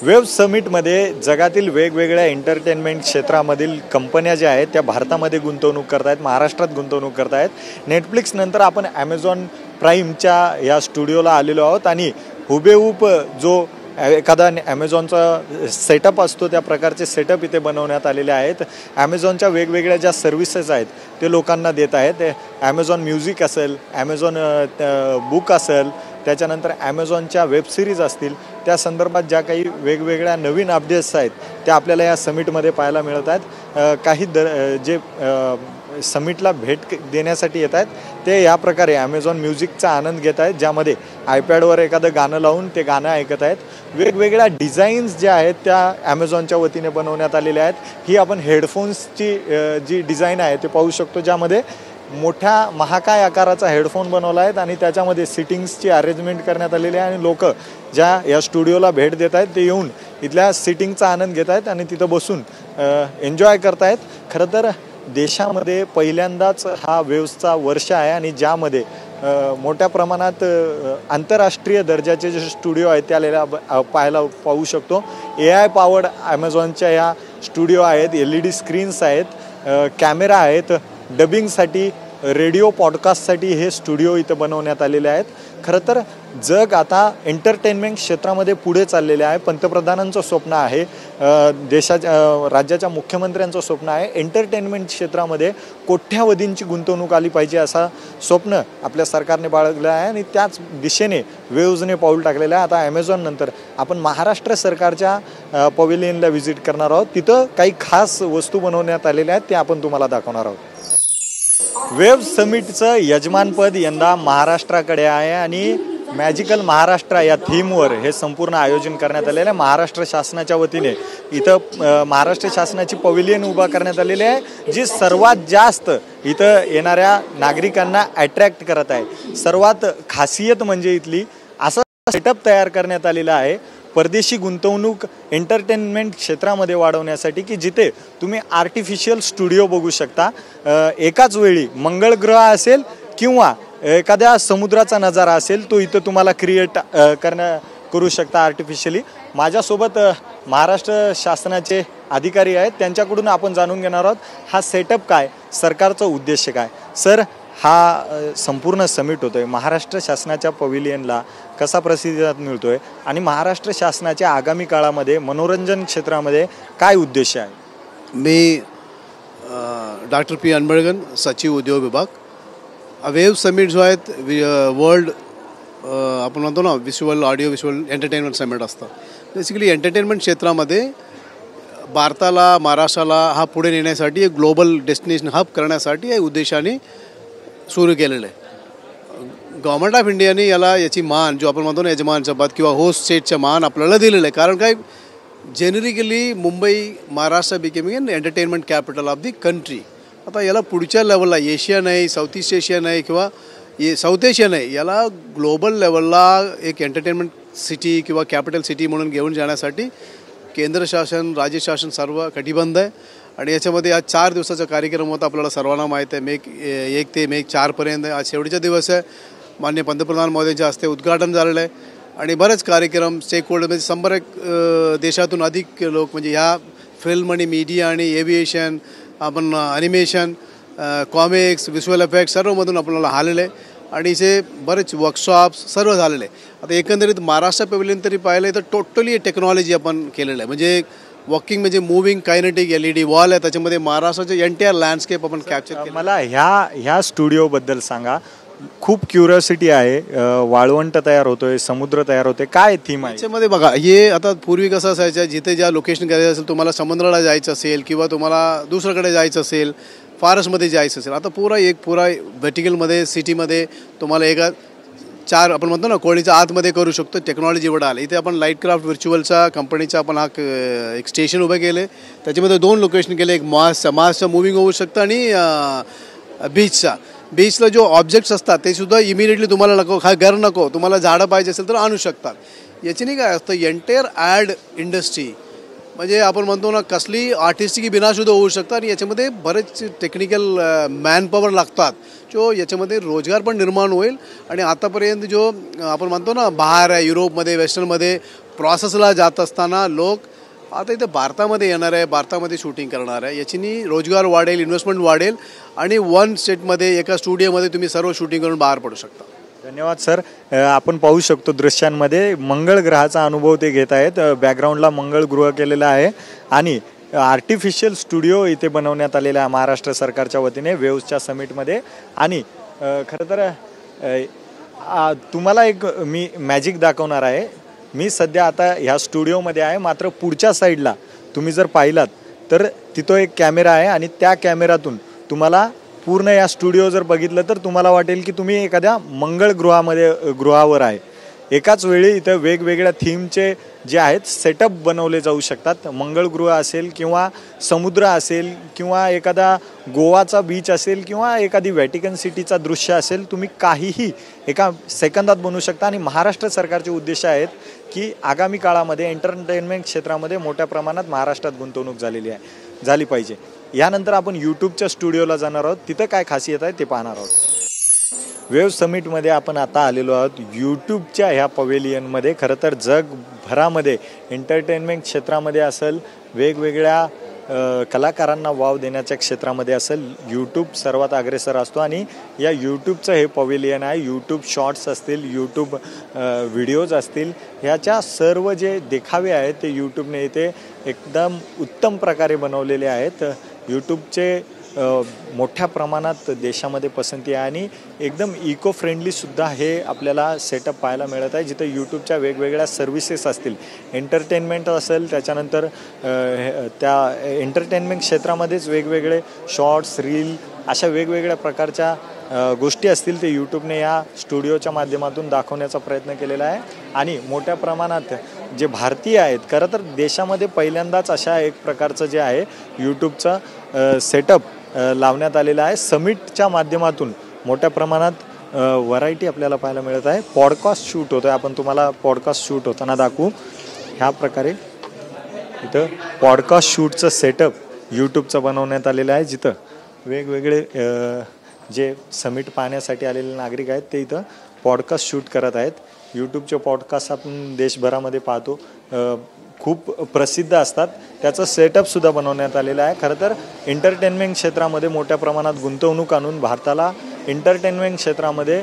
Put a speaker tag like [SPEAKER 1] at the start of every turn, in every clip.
[SPEAKER 1] Wave समिटमध्ये जगातील वेगवेगळ्या entertainment क्षेत्रामधील कंपन्या ज्या आहेत त्या भारतामध्ये गुंतवणूक करत आहेत, महाराष्ट्रात गुंतवणूक करत आहेत. नेटफ्लिक्स नंतर आपण ॲमेझॉन प्राईमच्या या स्टुडिओला आलेलो आहोत आणि हुबेहूब जो एखादा ॲमेझॉनचा सेटअप असतो त्या प्रकारचे सेटअप इथे बनवण्यात आलेले आहेत. ॲमेझॉनच्या वेगवेगळ्या ज्या सर्व्हिसेस आहेत ते लोकांना देत आहेत. ॲमेझॉन म्युझिक असेल, ॲमेझॉन बुक असेल, त्याच्यानंतर ॲमेझॉनच्या वेबसिरीज असतील, त्या संदर्भात ज्या काही वेगवेगळ्या नवीन अपडेट्स आहेत त्या आपल्याला या समिटमध्ये पाहायला मिळत आहेत. काही जे समिटला भेट देण्यासाठी येत आहेत ते या प्रकारे ॲमेझॉन म्युझिकचा आनंद घेत आहेत, ज्यामध्ये आयपॅडवर एखादं गाणं लावून ते गाणं ऐकत आहेत. वेगवेगळ्या डिझाईन्स ज्या आहेत त्या ॲमेझॉनच्या वतीने बनवण्यात आलेल्या आहेत. ही आपण हेडफोन्सची जी डिझाईन आहे ते पाहू शकतो, ज्यामध्ये मोठ्या महाकाय आकाराचा हेडफोन बनवला आहे आणि त्याच्यामध्ये सिटिंग्सची अरेंजमेंट करण्यात आलेली आहे आणि लोक ज्या या स्टुडिओला भेट देत आहेत ते येऊन इथल्या सिटिंगचा आनंद घेत आहेत आणि तिथं बसून एन्जॉय करत आहेत. खरं तर देशामध्ये पहिल्यांदाच हा वेव्हचा वर्ष आहे आणि ज्यामध्ये मोठ्या प्रमाणात आंतरराष्ट्रीय दर्जाचे जे स्टुडिओ आहेत त्याला पाहू शकतो. AI पॉवर्ड ॲमेझॉनच्या या स्टुडिओ आहेत, LED स्क्रीन्स आहेत, कॅमेरा आहेत, डबिंगसाठी, रेडिओ पॉडकास्टसाठी हे स्टुडिओ इथं बनवण्यात आलेले आहेत. खरं तर जग आता एंटरटेनमेंट क्षेत्रामध्ये पुढे चाललेले आहे. पंतप्रधानांचं स्वप्न आहे, राज्याच्या मुख्यमंत्र्यांचं स्वप्न आहे, एंटरटेनमेंट क्षेत्रामध्ये कोट्यावधींची गुंतवणूक आली पाहिजे असा स्वप्न आपल्या सरकारने बाळगलं आहे आणि त्याच दिशेने वेव्हजने पाऊल टाकलेलं आहे. आता ॲमेझॉन नंतर आपण महाराष्ट्र सरकारच्या पवेलियनला व्हिजिट करणार आहोत. तिथं काही खास वस्तू बनवण्यात आलेल्या आहेत, ते आपण तुम्हाला दाखवणार आहोत. वेव्ह समिटचं यजमानपद यंदा महाराष्ट्राकडे आहे आणि मॅजिकल महाराष्ट्र या थीमवर हे संपूर्ण आयोजन करण्यात आलेलं आहे. महाराष्ट्र शासनाच्या वतीने इथं महाराष्ट्र शासनाची पवेलियन उभा करण्यात आलेली आहे, जी सर्वात जास्त इथं येणाऱ्या नागरिकांना अट्रॅक्ट करत आहे. सर्वात खासियत म्हणजे इथली असं सेटअप तयार करण्यात आलेलं आहे परदेशी गुंतवणूक एंटरटेनमेंट क्षेत्रामध्ये वाढवण्यासाठी, की जिथे तुम्ही आर्टिफिशियल स्टुडिओ बघू शकता. एकाच वेळी मंगळ ग्रह असेल किंवा एखाद्या समुद्राचा नजारा असेल तो इथं तुम्हाला क्रिएट करू शकता आर्टिफिशियली. माझ्यासोबत महाराष्ट्र शासनाचे अधिकारी आहेत, त्यांच्याकडून आपण जाणून घेणार आहोत हा सेटअप काय, सरकारचा उद्देश काय. सर, हा संपूर्ण समिट होतोय, महाराष्ट्र शासनाच्या पवेलियनला कसा प्रतिसाद मिळतोय आणि महाराष्ट्र शासनाच्या आगामी काळामध्ये मनोरंजन क्षेत्रामध्ये काय उद्देश आहे?
[SPEAKER 2] मी डॉक्टर पी अनबळगन, सचिव उद्योग विभाग. वेव्ह समिट जो आहेत वर्ल्ड आपण म्हणतो ना visual audio visual entertainment summit असतं. बेसिकली एंटरटेनमेंट क्षेत्रामध्ये भारताला, महाराष्ट्राला हा पुढे नेण्यासाठी एक ग्लोबल डेस्टिनेशन हब करण्यासाठी या उद्देशाने सुरू केलेलं आहे. गव्हर्नमेंट ऑफ इंडियाने याची मान जो आपण म्हणतो ना यजमानचा पद किंवा होस्ट स्टेटचा मान आपल्याला दिलेलं आहे. कारण काय, generically Mumbai Maharashtra becoming an entertainment capital of the country. आता याला पुढच्या लेवलला एशिया नाही, साऊथ ईस्ट एशिया नाही किंवा साऊथ एशिया नाही, याला ग्लोबल लेवलला एक एंटरटेनमेंट सिटी किंवा कॅपिटल सिटी म्हणून घेऊन जाण्यासाठी केंद्र शासन, राज्य शासन सर्व कटिबद्ध आहे. आणि याच्यामध्ये आज 4 दिवसाचा कार्यक्रम होता, आपल्याला सर्वांना माहीत आहे. मे 1 ते मे 4पर्यंत आज शेवटचा दिवस आहे. माननीय पंतप्रधान महोदयांच्या हस्ते उद्घाटन झालेलं आहे आणि बरेच कार्यक्रम स्टेक होल्डरमध्ये 100 देशातून अधिक लोक, म्हणजे ह्या फिल्म आणि मीडिया आणि एव्हिएशन, आपण ॲनिमेशन, कॉमिक्स, व्हिज्युअल इफेक्ट्स सर्वमधून आपल्याला आलेले आहे आणि इथे बरेच वर्कशॉप्स सर्व झालेले आहे. आता एकंदरीत महाराष्ट्र पवेलियन तरी पाहिलं तर टोटली टेक्नॉलॉजी आपण केलेलं आहे. म्हणजे वॉकिंग म्हणजे मूव्हिंग कायनेटिक LED वॉल आहे, त्याच्यामध्ये महाराष्ट्राचे एंटायर लँडस्केप आपण कॅप्चर केलं.
[SPEAKER 1] मला ह्या स्टुडिओबद्दल सांगा. खूप क्युरिओसिटी आहे. वाळवंट तयार होतोय, समुद्र तयार होते, काय थीम आहे
[SPEAKER 2] याच्यामध्ये? बघा, हे आता पूर्वी कसं असायचं, जिथे ज्या लोकेशन करायचं असेल, तुम्हाला समुद्राला जायचं असेल किंवा तुम्हाला दुसरीकडे जायचं असेल, फॉरेस्टमध्ये जायचं असेल, आता पुरा व्हर्टिकलमध्ये सिटीमध्ये तुम्हाला एका 4 आपण म्हणतो ना कोळीच्या आतमध्ये करू शकतो. टेक्नॉलॉजी एवढं आलं. इथे आपण लाईट क्राफ्ट व्हिर्च्युअलचा कंपनीचा आपण हा एक स्टेशन उभं केलं. त्याच्यामध्ये 2 लोकेशन केले, एक मासचं मूव्हिंग होऊ शकतं आणि बीचला जो ऑब्जेक्ट्स असतात ते सुद्धा इमिडिएटली तुम्हाला नको, हा घर नको, तुम्हाला झाडं पाहिजे असेल तर आणू शकतात. याच्याने काय असतं, एंटायर ॲड इंडस्ट्री म्हणजे आपण म्हणतो ना कसली आर्टिस्टिक बिनासुद्धा होऊ शकतात आणि याच्यामध्ये बरेच टेक्निकल मॅनपॉवर लागतात, जो याच्यामध्ये रोजगार पण निर्माण होईल. आणि आतापर्यंत जो आपण म्हणतो ना बाहेर आहे, युरोपमध्ये, वेस्टर्नमध्ये प्रोसेसला जात असताना लोक आता इथे भारतामध्ये येणार आहे, भारतामध्ये शूटिंग करणार आहे, याच्यानी रोजगार वाढेल, इन्व्हेस्टमेंट वाढेल आणि वन स्टेटमध्ये एका स्टुडिओमध्ये तुम्ही सर्व शूटिंग करून बाहेर पडू शकता.
[SPEAKER 1] धन्यवाद सर. आपण पाहू शकतो दृश्यांमध्ये मंगळ ग्रहाचा अनुभव ते घेत आहेत. बॅकग्राऊंडला मंगळ गृह केलेलं आहे आणि आर्टिफिशियल स्टुडिओ इथे बनवण्यात आलेला आहे महाराष्ट्र सरकारच्या वतीने वेव्सच्या समिटमध्ये. आणि खरं तर तुम्हाला एक मी मॅजिक दाखवणार आहे. मी सध्या आता ह्या स्टुडिओमध्ये आहे, मात्र पुढच्या साईडला तुम्ही जर पाहिलात तर तिथं एक कॅमेरा आहे आणि त्या कॅमेऱ्यातून तुम्हाला पूर्ण या स्टुडिओ जर बघितलं तर तुम्हाला वाटेल की तुम्ही एखाद्या मंगळ गृहावर आहे. एकाच वेळी इथं वेगवेगळ्या थीमचे जे आहेत सेटअप बनवले जाऊ शकतात. मंगळगृह असेल किंवा समुद्र असेल किंवा एखादा गोवाचा बीच असेल किंवा एखादी व्हॅटिकन सिटीचा दृश्य असेल, तुम्ही काहीही एका सेकंदात बनवू शकता. आणि महाराष्ट्र सरकारचे उद्देश आहेत की आगामी काळामध्ये एंटरटेनमेंट क्षेत्रामध्ये मोठ्या प्रमाणात महाराष्ट्रात गुंतवणूक झाली पाहिजे. यानंतर आपण यूट्यूबच्या स्टुडिओला जाणार आहोत, तिथं काय खासियत आहे ते पाहणार आहोत. वेव्ह समिटमध्ये आपण आता आलेलो आहोत यूट्यूबच्या ह्या पवेलियनमध्ये. खरं तर जगभरामध्ये एंटरटेनमेंट क्षेत्रामध्ये असेल, वेगवेगळ्या कलाकारांना वाव देण्याच्या क्षेत्रामध्ये असेल, यूट्यूब सर्वात अग्रेसर असतो. आणि या यूट्यूबचं हे पवेलियन आहे. यूट्यूब शॉर्ट्स असतील, यूट्यूब व्हिडिओज असतील, ह्याच्या सर्व जे देखावे आहेत ते यूट्यूबने इथे एकदम उत्तम प्रकारे बनवलेले आहेत. यूट्यूबचे मोठ्या प्रमाणात देशामध्ये पसंती आहे आणि एकदम इको फ्रेंडलीसुद्धा हे आपल्याला सेटअप पाहायला मिळत आहे, जिथं यूट्यूबच्या वेगवेगळ्या सर्व्हिसेस असतील, एंटरटेनमेंट असेल, त्याच्यानंतर त्या एंटरटेनमेंट क्षेत्रामध्येच वेगवेगळे शॉर्ट्स, रील अशा वेगवेगळ्या प्रकारच्या गोष्टी असतील ते यूट्यूबने या स्टुडिओच्या माध्यमातून दाखवण्याचा प्रयत्न केलेला आहे. आणि मोठ्या प्रमाणात जे भारतीय आहेत, खरं तर देशामध्ये पहिल्यांदाच अशा एक प्रकारचं जे आहे यूट्यूबचं सेटअप लावण्यात आलेलं आहे. समिटच्या माध्यमातून मोठ्या प्रमाणात व्हरायटी आपल्याला पाहायला मिळत आहे. पॉडकास्ट शूट होतं आहे, आपण तुम्हाला पॉडकास्ट शूट होताना दाखवू. ह्या प्रकारे इथं पॉडकास्ट शूटचं सेटअप यूट्यूबचं बनवण्यात आलेलं आहे, जिथं वेगवेगळे जे समिट पाहण्यासाठी आलेले नागरिक आहेत ते इथं पॉडकास्ट शूट करत आहेत. यूट्यूबचे पॉडकास्ट आपण देशभरामध्ये पाहतो, खूप प्रसिद्ध असतात. त्याचं सेटअपसुद्धा बनवण्यात आलेलं आहे. खरं तर एंटरटेनमेंट क्षेत्रामध्ये मोठ्या प्रमाणात गुंतवणूक आणून भारताला एंटरटेनमेंट क्षेत्रामध्ये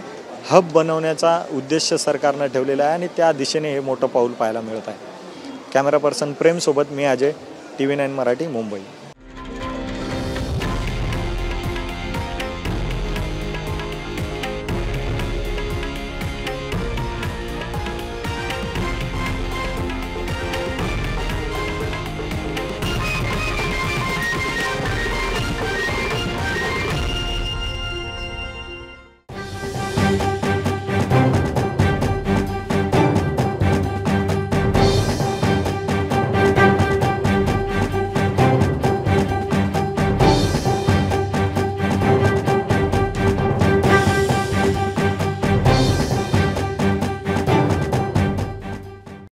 [SPEAKER 1] हब बनवण्याचा उद्देश सरकारनं ठेवलेला आहे आणि त्या दिशेने हे मोठं पाऊल पाहायला मिळत आहे. कॅमेरा पर्सन प्रेमसोबत मी अजय, TV9 मराठी, मुंबई.